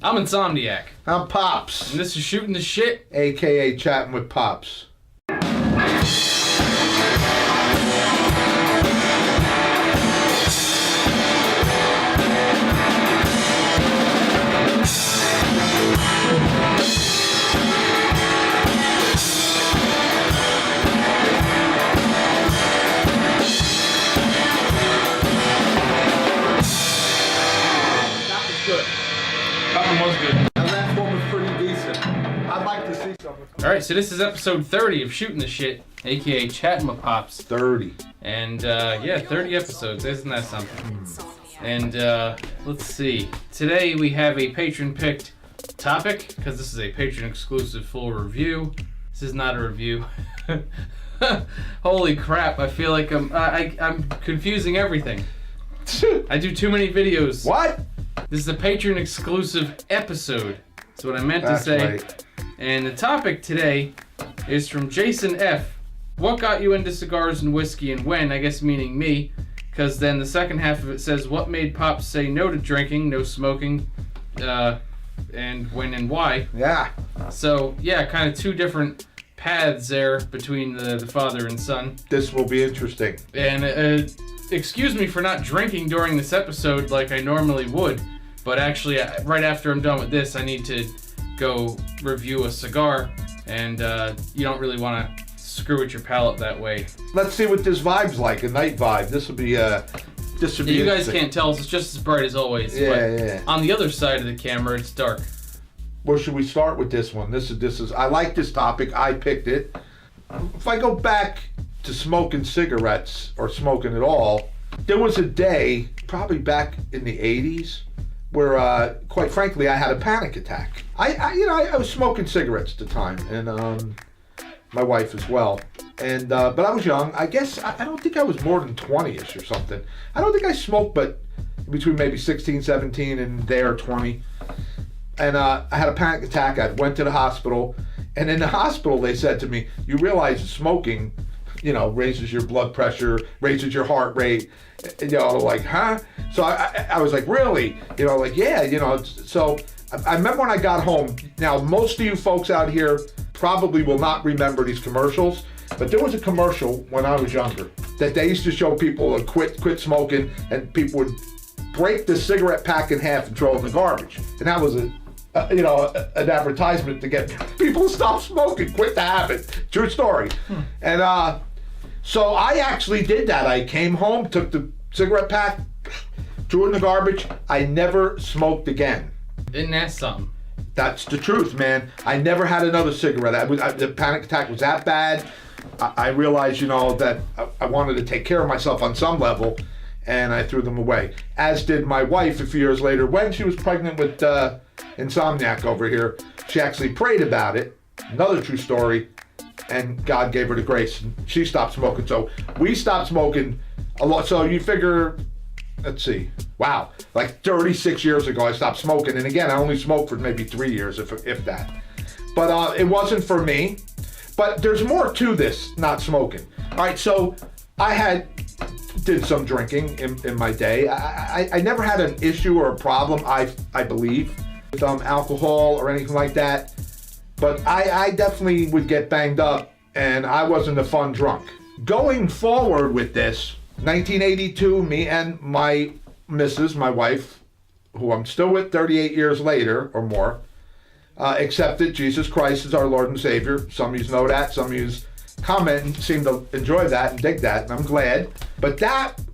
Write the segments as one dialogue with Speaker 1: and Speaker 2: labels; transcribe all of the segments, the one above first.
Speaker 1: I'm Insomniac.
Speaker 2: I'm Pops.
Speaker 1: And this is Shooting the Shit,
Speaker 2: a.k.a. Chatting with Pops.
Speaker 1: Alright, so this is episode 30 of Shooting the Shit, a.k.a. Chatting with Pops.
Speaker 2: 30.
Speaker 1: And, 30 episodes. Isn't that something? And, let's see. Today we have a patron-picked topic, because this is a patron-exclusive full review. This is not a review. Holy crap, I feel like I'm confusing everything. I do too many videos.
Speaker 2: What?
Speaker 1: This is a patron-exclusive episode. That's what I meant to say.
Speaker 2: Right.
Speaker 1: And the topic today is from Jason F. What got you into cigars and whiskey and when? I guess meaning me. Because then the second half of it says, what made Pops say no to drinking, no smoking, and when and why?
Speaker 2: Yeah.
Speaker 1: So, yeah, kind of two different paths there between the father and son.
Speaker 2: This will be interesting.
Speaker 1: And excuse me for not drinking during this episode like I normally would. But actually, right after I'm done with this, I need to go review a cigar, and you don't really want to screw with your palate that way.
Speaker 2: Let's see what this vibe's like, a night vibe. This will be
Speaker 1: You guys can't tell, it's just as bright as always.
Speaker 2: Yeah.
Speaker 1: On the other side of the camera, it's dark.
Speaker 2: Where should we start with this one? This is. I like this topic. I picked it. If I go back to smoking cigarettes or smoking at all, there was a day, probably back in the 80s, where, quite frankly, I had a panic attack. I was smoking cigarettes at the time, and my wife as well. And but I was young. I guess I don't think I was more than 20-ish or something. I don't think I smoked, but between maybe 16, 17, and there 20. And I had a panic attack. I went to the hospital, and in the hospital they said to me, "You realize smoking, raises your blood pressure, raises your heart rate." Like, huh? So I was like, really? Yeah, So I remember when I got home. Now, most of you folks out here probably will not remember these commercials, but there was a commercial when I was younger that they used to show people to quit smoking, and people would break the cigarette pack in half and throw it in the garbage. And that was an advertisement to get people to stop smoking, quit the habit. True story. And so I actually did that. I came home, took the cigarette pack, threw it in the garbage. I never smoked again.
Speaker 1: Isn't that something?
Speaker 2: That's the truth, man. I never had another cigarette. The panic attack was that bad. I realized, that I wanted to take care of myself on some level, and I threw them away. As did my wife a few years later when she was pregnant with Insomniac over here. She actually prayed about it. Another true story. And God gave her the grace. She stopped smoking. So we stopped smoking a lot. So you figure, let's see. Wow. Like 36 years ago, I stopped smoking. And again, I only smoked for maybe 3 years, if that. But it wasn't for me. But there's more to this, not smoking. All right, so I did some drinking in my day. I never had an issue or a problem, I believe, with alcohol or anything like that. But I definitely would get banged up, and I wasn't a fun drunk. Going forward with this, 1982, me and my missus, my wife, who I'm still with 38 years later or more, accepted Jesus Christ as our Lord and Savior. Some of you know that. Some of you comment and seem to enjoy that and dig that, and I'm glad. But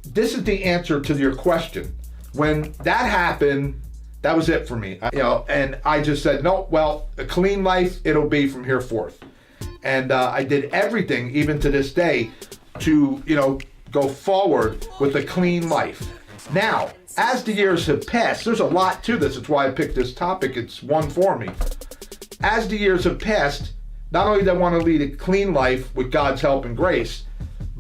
Speaker 2: this is the answer to your question. When that happened, that was it for me. And I just said, no, well, a clean life, it'll be from here forth. And I did everything, even to this day, to, go forward with a clean life. Now, as the years have passed, there's a lot to this. It's why I picked this topic. It's one for me. As the years have passed, not only do I want to lead a clean life with God's help and grace,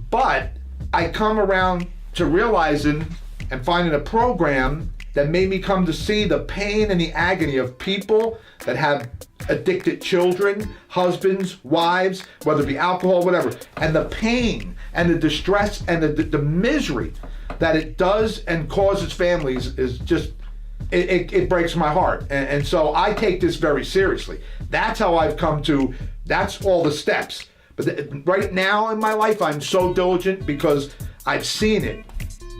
Speaker 2: but I come around to realizing and finding a program that made me come to see the pain and the agony of people that have addicted children, husbands, wives, whether it be alcohol, whatever, and the pain and the distress and the misery that it does and causes families is just it breaks my heart. And so I take this very seriously. That's how I've come to, that's all the steps. But right now in my life, I'm so diligent because I've seen it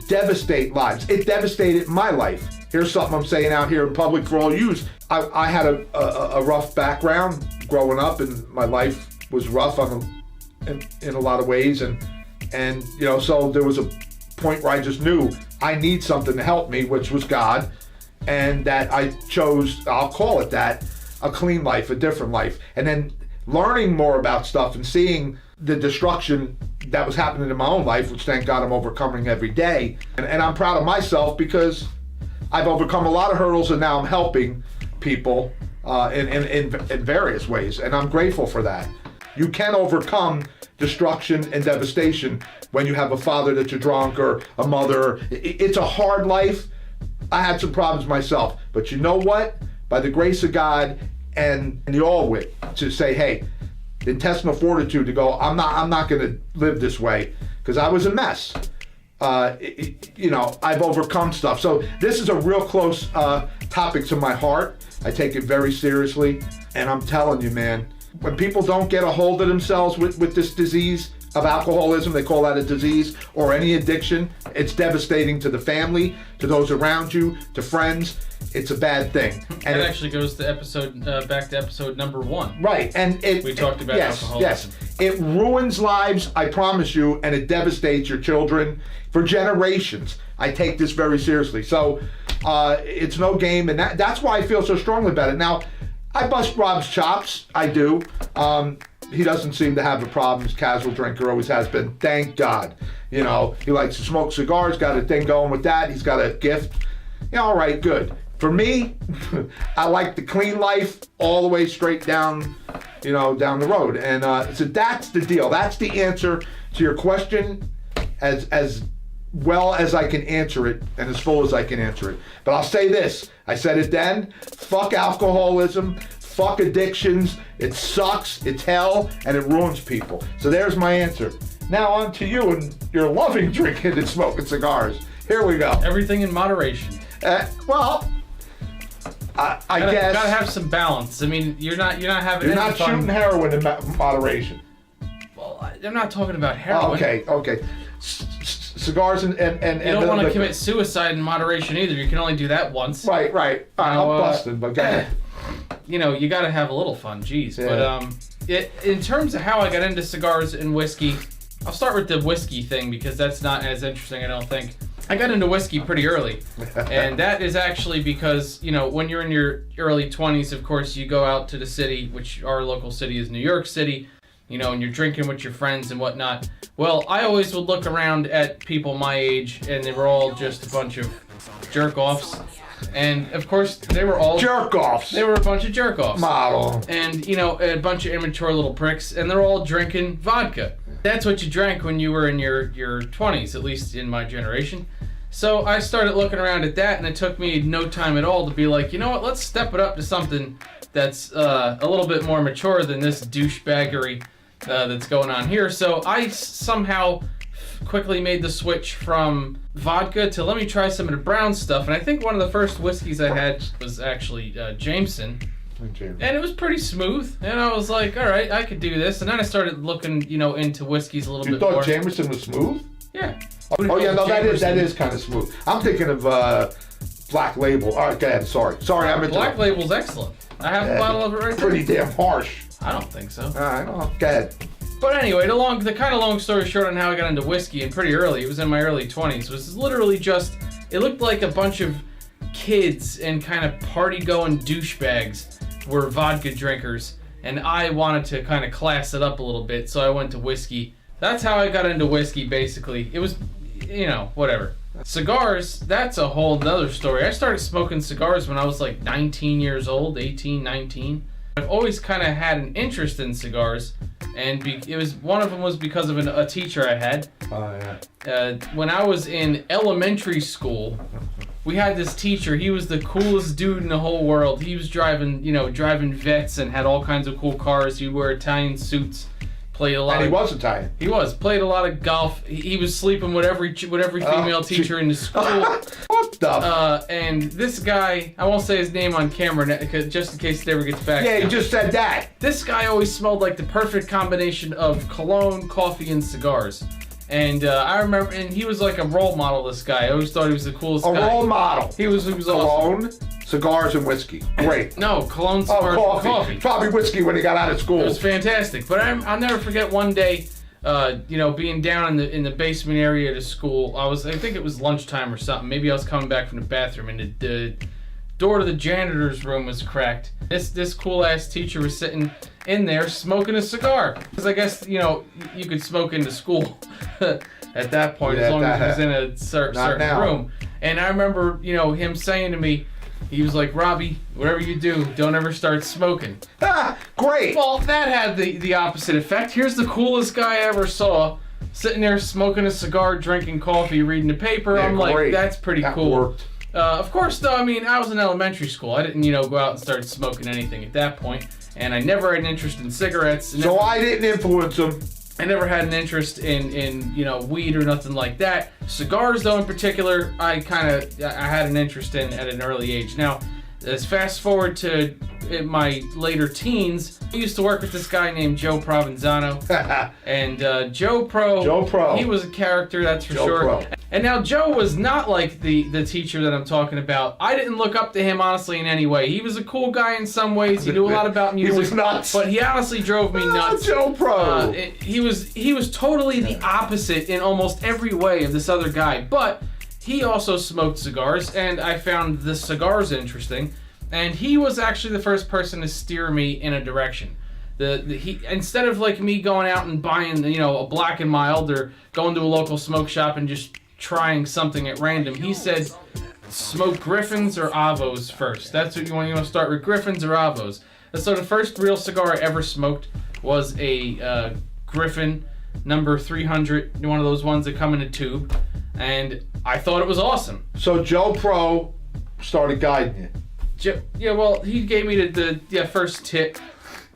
Speaker 2: devastate lives. It devastated my life. Here's something I'm saying out here in public for all yous. I had a rough background growing up, and my life was rough in a lot of ways. And so there was a point where I just knew I need something to help me, which was God. And that I chose, I'll call it that, a clean life, a different life. And then learning more about stuff and seeing the destruction that was happening in my own life, which thank God I'm overcoming every day. And I'm proud of myself because I've overcome a lot of hurdles, and now I'm helping people in various ways. And I'm grateful for that. You can overcome destruction and devastation when you have a father that's a drunk or a mother. It's a hard life. I had some problems myself, but you know what? By the grace of God and the all-wit to say, hey, the intestinal fortitude to go, I'm not going to live this way because I was a mess. I've overcome stuff. So this is a real close topic to my heart. I take it very seriously, and I'm telling you, man, when people don't get a hold of themselves with this disease of alcoholism, they call that a disease, or any addiction, it's devastating to the family, to those around you, to friends. It's a bad thing. And
Speaker 1: it actually goes to back to episode number 1.
Speaker 2: Right, and
Speaker 1: we talked about alcoholism.
Speaker 2: Yes, it ruins lives, I promise you, and it devastates your children for generations. I take this very seriously. So it's no game, and that's why I feel so strongly about it. Now, I bust Rob's chops, I do. He doesn't seem to have a problem. He's a casual drinker, always has been. Thank God. He likes to smoke cigars, got a thing going with that. He's got a gift. All right, good. For me, I like the clean life all the way straight down, down the road. And so that's the deal. That's the answer to your question as well as I can answer it and as full as I can answer it. But I'll say this. I said it then. Fuck alcoholism. Fuck addictions. It sucks. It's hell. And it ruins people. So there's my answer. Now on to you and your loving drinking and smoking cigars. Here we go.
Speaker 1: Everything in moderation.
Speaker 2: I guess.
Speaker 1: Gotta have some balance. I mean, you're not having.
Speaker 2: You're not
Speaker 1: fun.
Speaker 2: shooting heroin in moderation.
Speaker 1: Well, I'm not talking about heroin.
Speaker 2: Okay. Cigars and
Speaker 1: you don't want to commit suicide in moderation either. You can only do that once.
Speaker 2: Right. I'm busted, but go ahead.
Speaker 1: You got to have a little fun. Jeez.
Speaker 2: Yeah.
Speaker 1: But in terms of how I got into cigars and whiskey, I'll start with the whiskey thing because that's not as interesting, I don't think. I got into whiskey pretty early, and that is actually because, when you're in your early 20s, of course, you go out to the city, which our local city is New York City, and you're drinking with your friends and whatnot. Well, I always would look around at people my age, and they were all just a bunch of jerk-offs. And, of course, they were all...
Speaker 2: Jerk-offs!
Speaker 1: They were a bunch of jerk-offs.
Speaker 2: Model.
Speaker 1: And, a bunch of immature little pricks, and they're all drinking vodka. That's what you drank when you were in your 20s, at least in my generation. So I started looking around at that, and it took me no time at all to be like, you know what, let's step it up to something that's a little bit more mature than this douchebaggery that's going on here. So I somehow quickly made the switch from vodka to let me try some of the brown stuff. And I think one of the first whiskeys I had was actually Jameson. And it was pretty smooth. And I was like, all right, I could do this. And then I started looking, into whiskeys a little bit more.
Speaker 2: You thought Jameson was smooth?
Speaker 1: Yeah.
Speaker 2: Oh yeah, no, that is kind of smooth. I'm thinking of Black Label. All right, go ahead. Sorry, I'm into
Speaker 1: Black Label's excellent. I have a bottle of it right there.
Speaker 2: Pretty damn harsh.
Speaker 1: I don't think so.
Speaker 2: All right, well, go ahead.
Speaker 1: But anyway, the kind of long story short on how I got into whiskey, and pretty early, it was in my early 20s, was literally just, it looked like a bunch of kids and kind of party-going douchebags were vodka drinkers, and I wanted to kind of class it up a little bit, so I went to whiskey. That's how I got into whiskey, basically. It was, whatever. Cigars, that's a whole nother story. I started smoking cigars when I was like 19 years old, 18, 19. I've always kind of had an interest in cigars, and one of them was because of a teacher I had.
Speaker 2: Oh, yeah.
Speaker 1: When I was in elementary school, we had this teacher. He was the coolest dude in the whole world. He was driving Vets and had all kinds of cool cars. He'd wear Italian suits, Played a lot.
Speaker 2: And he was Italian.
Speaker 1: He was. Played a lot of golf. He was sleeping with every female teacher in the school.
Speaker 2: What the?
Speaker 1: And this guy, I won't say his name on camera just in case it ever gets back.
Speaker 2: Yeah, you just said that.
Speaker 1: This guy always smelled like the perfect combination of cologne, coffee, and cigars. And I remember, and he was like a role model, this guy. I always thought he was the coolest guy.
Speaker 2: A role model.
Speaker 1: He was awesome.
Speaker 2: Cologne, cigars, and whiskey. Great.
Speaker 1: No, cologne, cigars, and coffee.
Speaker 2: Probably whiskey when he got out of school.
Speaker 1: It was fantastic. But I'll never forget one day, being down in the basement area of the school. I think it was lunchtime or something. Maybe I was coming back from the bathroom, and the door to the janitor's room was cracked. This cool-ass teacher was sitting in there smoking a cigar. Because I guess, you could smoke in the school at that point, as long as it was in a certain room. And I remember, him saying to me, he was like, Robbie, whatever you do, don't ever start smoking.
Speaker 2: Great.
Speaker 1: Well, that had the opposite effect. Here's the coolest guy I ever saw, sitting there smoking a cigar, drinking coffee, reading the paper.
Speaker 2: Yeah,
Speaker 1: I'm
Speaker 2: great.
Speaker 1: like, that's pretty cool.
Speaker 2: Worked.
Speaker 1: Of course, though, I was in elementary school. I didn't, go out and start smoking anything at that point. And I never had an interest in cigarettes.
Speaker 2: So I didn't influence him.
Speaker 1: I never had an interest in weed or nothing like that. Cigars, though, in particular, I had an interest in at an early age. Now, as fast forward to my later teens, I used to work with this guy named Joe Provenzano. And Joe Pro, he was a character, that's for sure. Pro. And now Joe was not like the teacher that I'm talking about. I didn't look up to him, honestly, in any way. He was a cool guy in some ways. He knew a lot about music.
Speaker 2: He was nuts.
Speaker 1: But he honestly drove me nuts.
Speaker 2: Joe Pro.
Speaker 1: He was totally the opposite in almost every way of this other guy. But he also smoked cigars, and I found the cigars interesting. And he was actually the first person to steer me in a direction. He instead of like me going out and buying a Black and Mild or going to a local smoke shop and just trying something at random, he said smoke Griffins or Avos first. That's what you want to start with, Griffins or Avos. And so the first real cigar I ever smoked was a Griffin number 300, one of those ones that come in a tube, and I thought it was awesome.
Speaker 2: So Joe Pro started guiding you.
Speaker 1: Yeah, well, he gave me the first tip,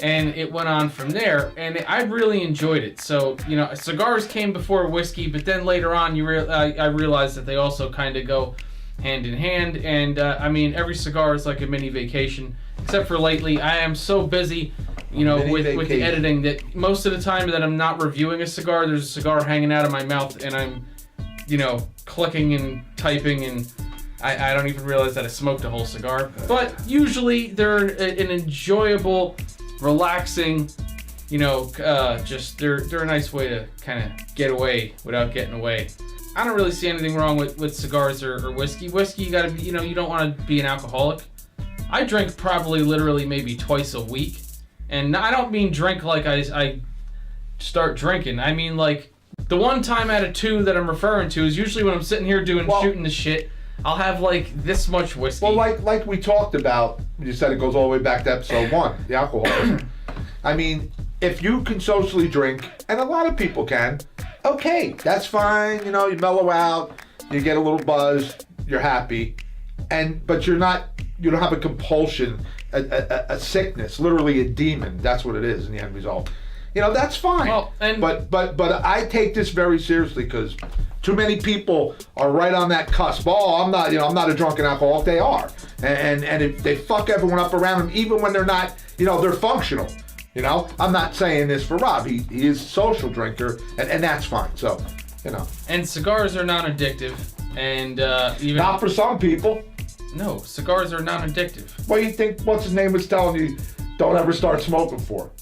Speaker 1: and it went on from there, and I really enjoyed it. So, cigars came before whiskey, but then later on, I realized that they also kind of go hand in hand, and every cigar is like a mini vacation, except for lately. I am so busy, with the editing that most of the time that I'm not reviewing a cigar, there's a cigar hanging out of my mouth, and I'm, clicking and typing, and I don't even realize that I smoked a whole cigar. But usually they're an enjoyable, relaxing, they're a nice way to kind of get away without getting away. I don't really see anything wrong with cigars or whiskey. Whiskey, you gotta be, you don't want to be an alcoholic. I drink probably literally maybe twice a week. And I don't mean drink like I start drinking. I mean like the one time out of two that I'm referring to is usually when I'm sitting here shooting the shit. I'll have like this much whiskey.
Speaker 2: Well, like we talked about, you said it goes all the way back to episode 1, the alcoholism. If you can socially drink, and a lot of people can, okay, that's fine. You mellow out, you get a little buzzed, you're happy, but you don't have a compulsion, a sickness, literally a demon. That's what it is in the end result. That's fine. Well, but I take this very seriously because too many people are right on that cusp. Oh, I'm not a drunken alcoholic. They are, and they fuck everyone up around them, even when they're not. They're functional. I'm not saying this for Rob. He is a social drinker, and that's fine. So,
Speaker 1: And cigars are non-addictive, and even
Speaker 2: not for some people.
Speaker 1: No, cigars are non-addictive.
Speaker 2: What do you think? What's his name was telling you? Don't ever start smoking for.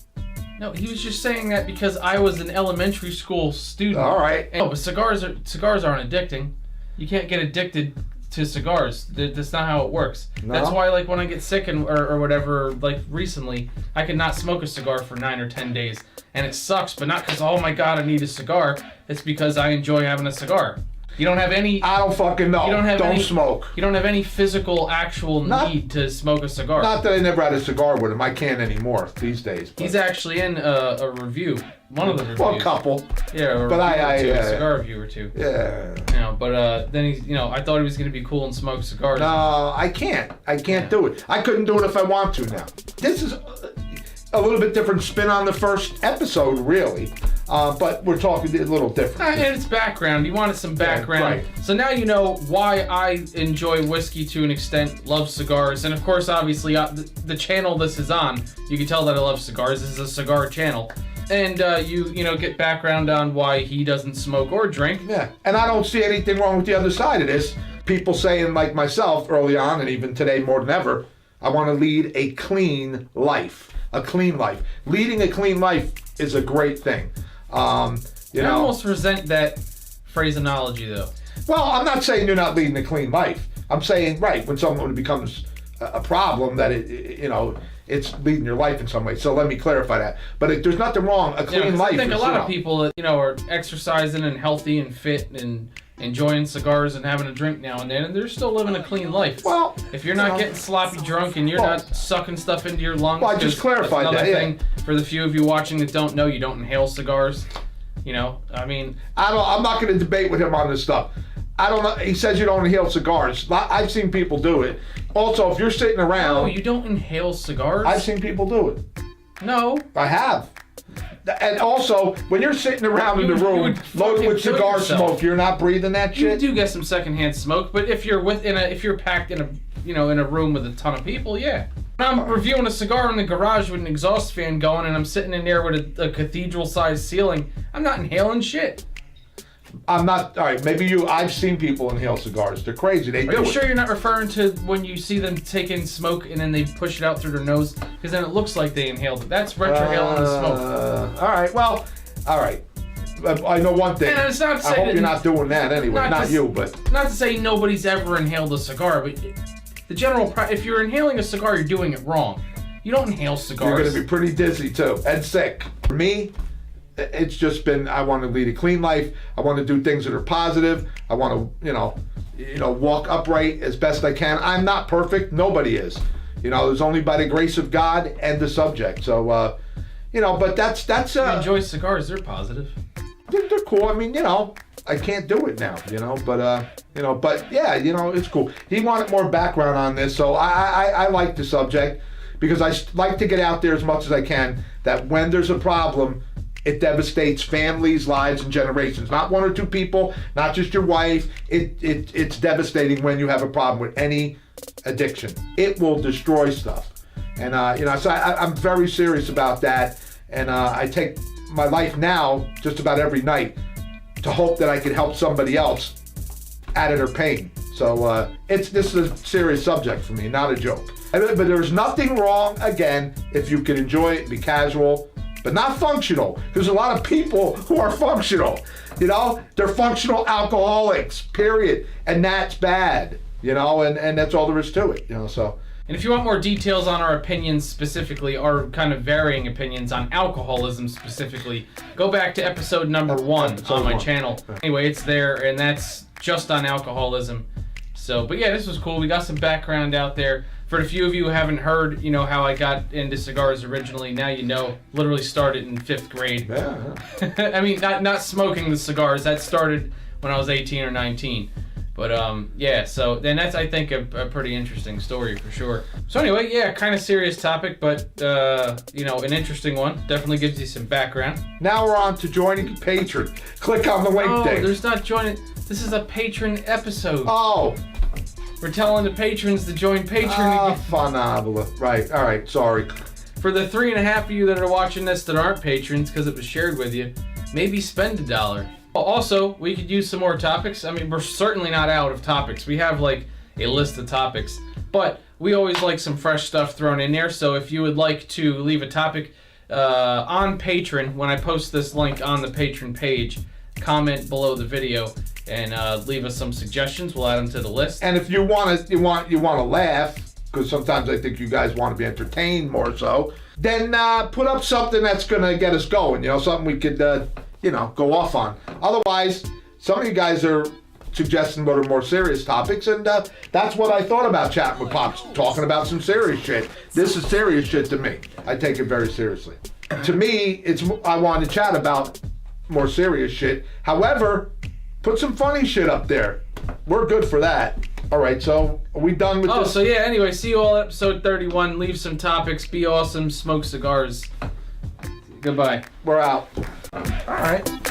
Speaker 1: No, he was just saying that because I was an elementary school student.
Speaker 2: All right.
Speaker 1: No, but cigars aren't addicting. You can't get addicted to cigars. That's not how it works. No? That's why, like, when I get sick or whatever, like recently, I could not smoke a cigar for 9 or 10 days. And it sucks, but not because, oh my God, I need a cigar. It's because I enjoy having a cigar. You don't have any...
Speaker 2: I don't fucking know. Don't smoke.
Speaker 1: You don't have any physical, actual need to smoke a cigar.
Speaker 2: Not that I never had a cigar with him. I can't anymore these days.
Speaker 1: But. He's actually in a review. One of the reviews.
Speaker 2: Well, a couple.
Speaker 1: Yeah, a cigar review or two.
Speaker 2: Yeah.
Speaker 1: But then he's, I thought he was going to be cool and smoke cigars.
Speaker 2: No, I can't. I can't do it. I couldn't do it if I want to now. This is... a little bit different spin on the first episode, really. But we're talking a little different.
Speaker 1: And it's background. You wanted some background.
Speaker 2: Yeah, right.
Speaker 1: So now you know why I enjoy whiskey to an extent, love cigars, and of course, obviously, the channel this is on, you can tell that I love cigars. This is a cigar channel. And you get background on why he doesn't smoke or drink.
Speaker 2: Yeah, and I don't see anything wrong with the other side of this. People saying, like myself early on, and even today more than ever, I want to lead a clean life. A clean life. Leading a clean life is a great thing. I
Speaker 1: almost resent that phraseology, though.
Speaker 2: Well, I'm not saying you're not leading a clean life. I'm saying, right, when someone becomes a problem, that it's leading your life in some way. So let me clarify that. But there's nothing wrong. A clean life.
Speaker 1: I think a lot of people, are exercising and healthy and fit and enjoying cigars and having a drink now and then, and they're still living a clean life.
Speaker 2: Well,
Speaker 1: if you're not getting sloppy drunk and you're not sucking stuff into your lungs,
Speaker 2: well, I just clarified
Speaker 1: that's another
Speaker 2: that.
Speaker 1: thing. For the few of you watching that don't know, you don't inhale cigars. I'm
Speaker 2: not going to debate with him on this stuff. I don't know. He says you don't inhale cigars. I've seen people do it. Also, if you're sitting around,
Speaker 1: no, you don't inhale cigars.
Speaker 2: I've seen people do it.
Speaker 1: No,
Speaker 2: I have. And also, when you're sitting around in the room loaded with cigar smoke, you're not breathing that shit.
Speaker 1: You do get some secondhand smoke, but if you're if you're packed in a room with a ton of people, yeah. When I'm reviewing a cigar in the garage with an exhaust fan going, and I'm sitting in there with a cathedral-sized ceiling, I'm not inhaling shit.
Speaker 2: I'm not. All right, maybe I've seen people inhale cigars. They're crazy. They do.
Speaker 1: Are you sure you're not referring to when you see them take in smoke and then they push it out through their nose? Because then it looks like they inhaled it. That's retrohaling the smoke.
Speaker 2: All right. Well, all right. I know one thing.
Speaker 1: And it's not to say
Speaker 2: I hope you're not doing that anyway. Not you, but
Speaker 1: not to say nobody's ever inhaled a cigar, but the general. If you're inhaling a cigar, you're doing it wrong. You don't inhale cigars.
Speaker 2: You're going to be pretty dizzy too and sick. For me, it's just been, I want to lead a clean life. I want to do things that are positive. I want to, walk upright as best I can. I'm not perfect. Nobody is. There's only by the grace of God and the subject. So, but that's.
Speaker 1: I enjoy cigars. They're positive.
Speaker 2: They're cool. I mean, I can't do it now, but yeah, it's cool. He wanted more background on this, so I like the subject because I like to get out there as much as I can that when there's a problem, it devastates families, lives, and generations. Not one or two people, not just your wife. It's devastating when you have a problem with any addiction. It will destroy stuff. And, so I'm very serious about that. And I take my life now just about every night to hope that I can help somebody else out of their pain. So this is a serious subject for me, not a joke. But there's nothing wrong, again, if you can enjoy it, be casual, but not functional. There's a lot of people who are functional. They're functional alcoholics, period. And that's bad, and that's all there is to it, so.
Speaker 1: And if you want more details on our opinions specifically, our kind of varying opinions on alcoholism specifically, go back to episode number 1 on my channel. Anyway, it's there, and that's just on alcoholism. So, but yeah, this was cool. We got some background out there. For the few of you who haven't heard, how I got into cigars originally, now you know. Literally started in 5th grade.
Speaker 2: Yeah.
Speaker 1: I mean, not smoking the cigars. That started when I was 18 or 19. But yeah, so then that's, I think, a pretty interesting story for sure. So anyway, yeah, kind of serious topic, but an interesting one. Definitely gives you some background.
Speaker 2: Now we're on to joining a patron. Click on the link thing.
Speaker 1: There's not joining. This is a patron episode.
Speaker 2: Oh.
Speaker 1: We're telling the patrons to join Patreon.
Speaker 2: Phenomenal. Right. All right. Sorry.
Speaker 1: For the 3.5 of you that are watching this that aren't patrons because it was shared with you, maybe spend $1. Also, we could use some more topics. I mean, we're certainly not out of topics. We have like a list of topics, but we always like some fresh stuff thrown in there. So if you would like to leave a topic on Patreon, when I post this link on the Patreon page, comment below the video and leave us some suggestions. We'll add them to the list.
Speaker 2: And if you want to laugh, because sometimes I think you guys want to be entertained more so, then put up something that's gonna get us going. Something we could go off on. Otherwise, some of you guys are suggesting what are more serious topics, and that's what I thought about chatting with Pops, talking about some serious shit. This is serious shit to me. I take it very seriously. To me, I wanted to chat about more serious shit. However, put some funny shit up there. We're good for that. All right, so are we done with
Speaker 1: Oh,
Speaker 2: this?
Speaker 1: so yeah, anyway, see you all at episode 31. Leave some topics, be awesome, smoke cigars. Goodbye.
Speaker 2: We're out.
Speaker 3: All right.